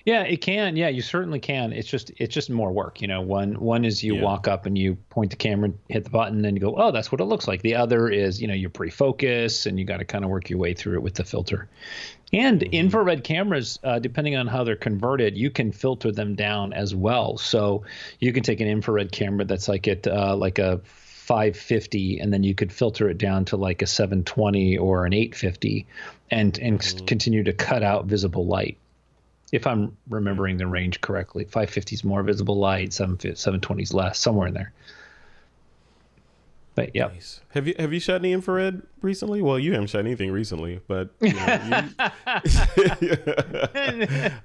S2: Yeah, it can. Yeah, you certainly can. It's just more work. One is you walk up and you point the camera, hit the button, and you go, oh, that's what it looks like. The other is, you pre-focus and you got to kind of work your way through it with the filter. And infrared cameras, depending on how they're converted, you can filter them down as well. So you can take an infrared camera that's like a 550, and then you could filter it down to like a 720 or an 850, and continue to cut out visible light. If I'm remembering the range correctly, 550 is more visible light, 720 is less, somewhere in there. But yeah.
S1: Nice. Have you shot any infrared recently? Well, you haven't shot anything recently, but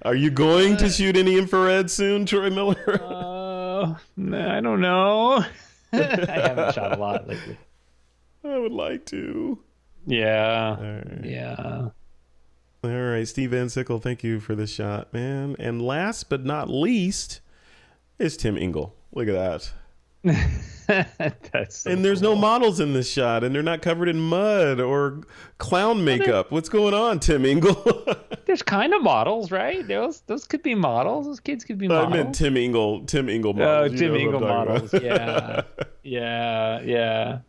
S1: are you going to shoot any infrared soon, Troy Miller?
S2: I don't know. I haven't shot a lot lately.
S1: I would like to.
S2: Yeah.
S1: Right.
S2: Yeah.
S1: All right, Steve Van Sickle, thank you for the shot, man. And last but not least is Tim Engel. Look at that.
S2: That's so
S1: and there's
S2: cool.
S1: No models in this shot, and they're not covered in mud or clown makeup. What's going on, Tim Engel?
S2: There's kind of models, right? Those could be models. Those kids could be models.
S1: I meant Tim Engel models.
S2: Oh, Tim Engel models. Yeah. Yeah.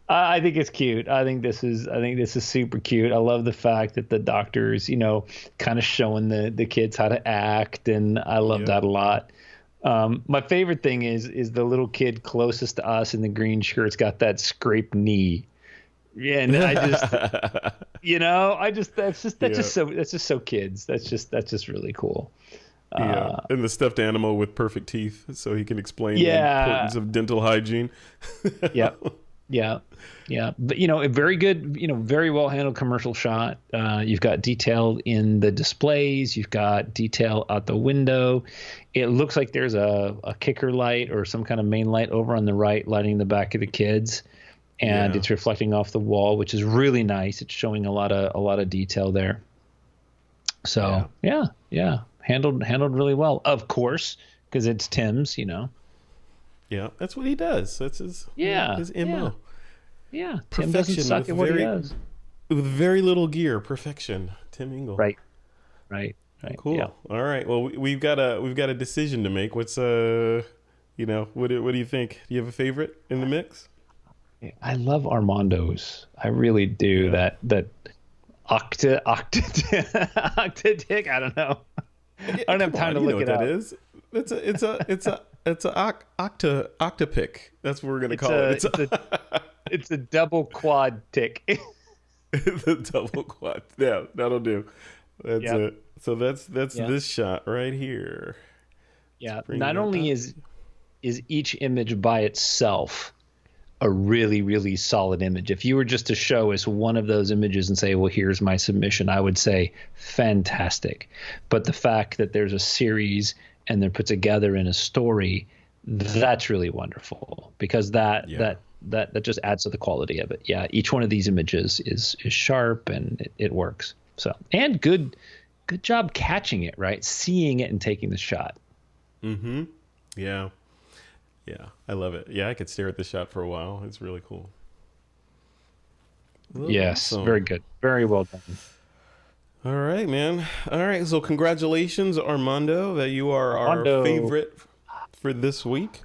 S2: I think it's cute. I think this is super cute. I love the fact that the doctor's, kind of showing the kids how to act, and I love that a lot. My favorite thing is the little kid closest to us in the green shirt's got that scraped knee. Yeah, and I just, that's just so kids. That's just really cool.
S1: And the stuffed animal with perfect teeth, so he can explain the importance of dental hygiene. Yeah. But, a very good, very well handled commercial shot. You've got detail in the displays. You've got detail out the window. It looks like there's a kicker light or some kind of main light over on the right, lighting the back of the kids. And it's reflecting off the wall, which is really nice. It's showing a lot of detail there. So yeah. Handled really well, of course, because it's Tim's, Yeah, that's what he does. That's his MO.
S2: Yeah. Tim doesn't suck at what he does.
S1: With very little gear, perfection. Tim Engel.
S2: Right.
S1: Cool.
S2: Yeah.
S1: All right. Well, we've got a decision to make. What's what do you think? Do you have a favorite in the mix?
S2: I love Armando's. I really do.
S1: Yeah.
S2: That octadick. I don't know. I don't have time to look it up.
S1: That is. It's a octapick. That's what we're gonna call it.
S2: It's a double quad tick.
S1: The double quad. Yeah, that'll do. That's it. So that's this shot right here.
S2: Yeah. Not only is each image by itself a really, really solid image. If you were just to show us one of those images and say, well, here's my submission, I would say fantastic. But the fact that there's a series and they're put together in a story, that's really wonderful, because that just adds to the quality of it. Yeah, each one of these images is sharp, and it works. So, and good job catching it, right? Seeing it and taking the shot.
S1: Mm-hmm. Yeah. Yeah, I love it. Yeah, I could stare at this shot for a while. It's really cool.
S2: Yes, very good. Very well done.
S1: All right, man. All right, so congratulations, Armando, that you are our favorite for this week.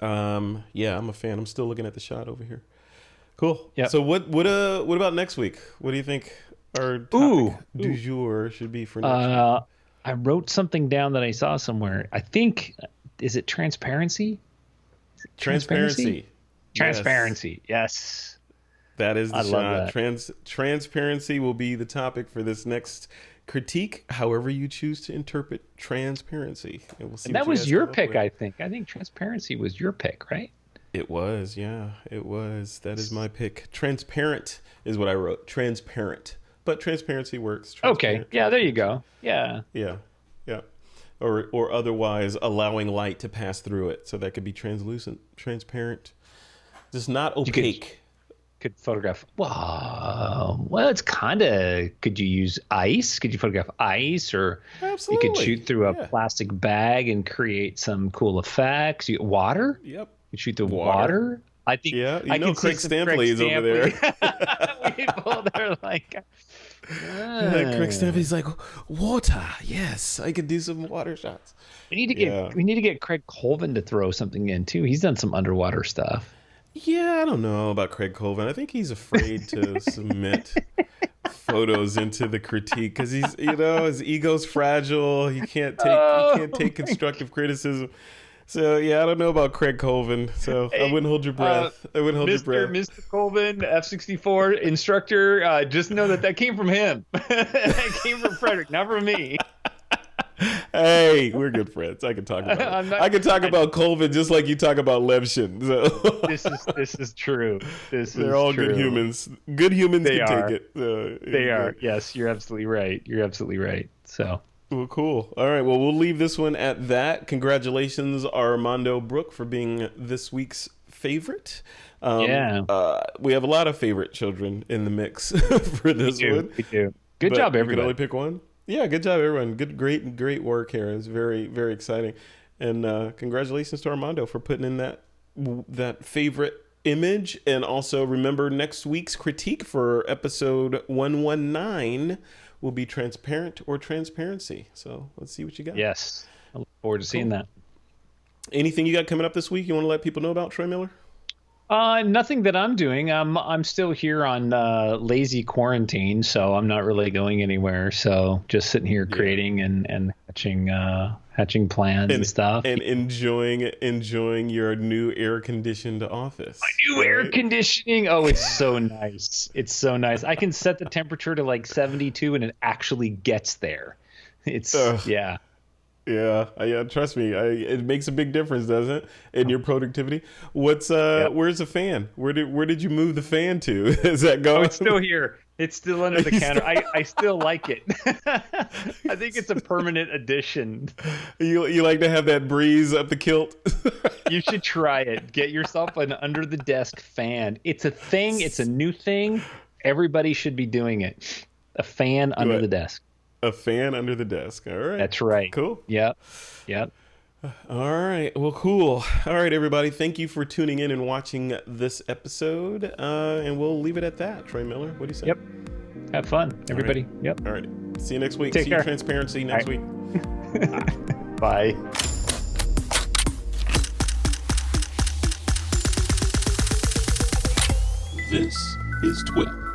S1: Yeah, I'm a fan. I'm still looking at the shot over here. Cool. Yeah. So what about next week? What do you think our topic du jour should be for next week?
S2: I wrote something down that I saw somewhere. I think, is it transparency?
S1: Transparency.
S2: Transparency. Yes.
S1: That is the shot.
S2: Love that.
S1: Transparency will be the topic for this next critique, however you choose to interpret transparency. And we'll see.
S2: And that was your pick, I think. I think transparency was your pick, right?
S1: It was, yeah. It was. That is my pick. Transparent is what I wrote. Transparent. But transparency works.
S2: Okay. Yeah, there you go. Yeah.
S1: Yeah. Yeah. Or otherwise allowing light to pass through it. So that could be translucent, transparent, just not opaque.
S2: Could photograph. Well, it's kind of. Could you use ice? Could you photograph ice, or
S1: Absolutely.
S2: You could shoot through a plastic bag and create some cool effects? Water.
S1: Yep.
S2: You shoot the water. I think.
S1: Yeah, Craig Stampley is over there.
S2: People, they're like,
S1: Craig Stanford's like, water. Yes, I could do some water shots.
S2: We need to get Craig Colvin to throw something in too. He's done some underwater stuff.
S1: Yeah, I don't know about Craig Colvin. I think he's afraid to submit photos into the critique because his ego's fragile. He can't take constructive criticism. So yeah, I don't know about Craig Colvin. So I wouldn't hold your breath.
S2: Mr. Colvin, F-64 instructor. Just know that came from him. That came from Frederick, not from me.
S1: Hey, we're good friends. I can talk about I can talk about Colvin just like you talk about Levshin. So.
S2: This is true.
S1: They're all good humans. Good humans can take it.
S2: They are. Yes, you're absolutely right. So.
S1: Well, cool. All right. Well, we'll leave this one at that. Congratulations, Armando Bruck, for being this week's favorite. We have a lot of favorite children in the mix for this one.
S2: We do. Good job, everybody.
S1: You can only pick one. Yeah, good job, everyone. Great work here. It's very, very exciting. And congratulations to Armando for putting in that favorite image. And also remember next week's critique for episode 119 will be transparent or transparency. So let's see what you got.
S2: Yes. I look forward to seeing that.
S1: Anything you got coming up this week you want to let people know about, Troy Miller?
S2: Nothing that I'm doing. I'm still here on lazy quarantine, so I'm not really going anywhere. So just sitting here creating and hatching plans and stuff.
S1: And enjoying your new air conditioned office.
S2: My new air conditioning. Oh, it's so nice. It's so nice. I can set the temperature to like 72 and it actually gets there. It's yeah.
S1: Yeah, trust me, it makes a big difference, doesn't it, in your productivity? Where's the fan? Where did you move the fan to? Is that going?
S2: Oh, it's still here. It's still under the counter. I still like it. I think it's a permanent addition.
S1: You like to have that breeze up the kilt?
S2: You should try it. Get yourself an under the desk fan. It's a thing. It's a new thing. Everybody should be doing it. A fan under the desk.
S1: A fan under the desk. All right.
S2: That's right.
S1: Cool.
S2: Yep.
S1: All right. Well, cool. All right, everybody. Thank you for tuning in and watching this episode. And we'll leave it at that. Troy Miller, what do you say?
S2: Yep. Have fun, everybody.
S1: All right.
S2: Yep.
S1: All right. See you next week.
S2: Take care.
S1: You transparency next week.
S2: Bye.
S1: This is TWiP.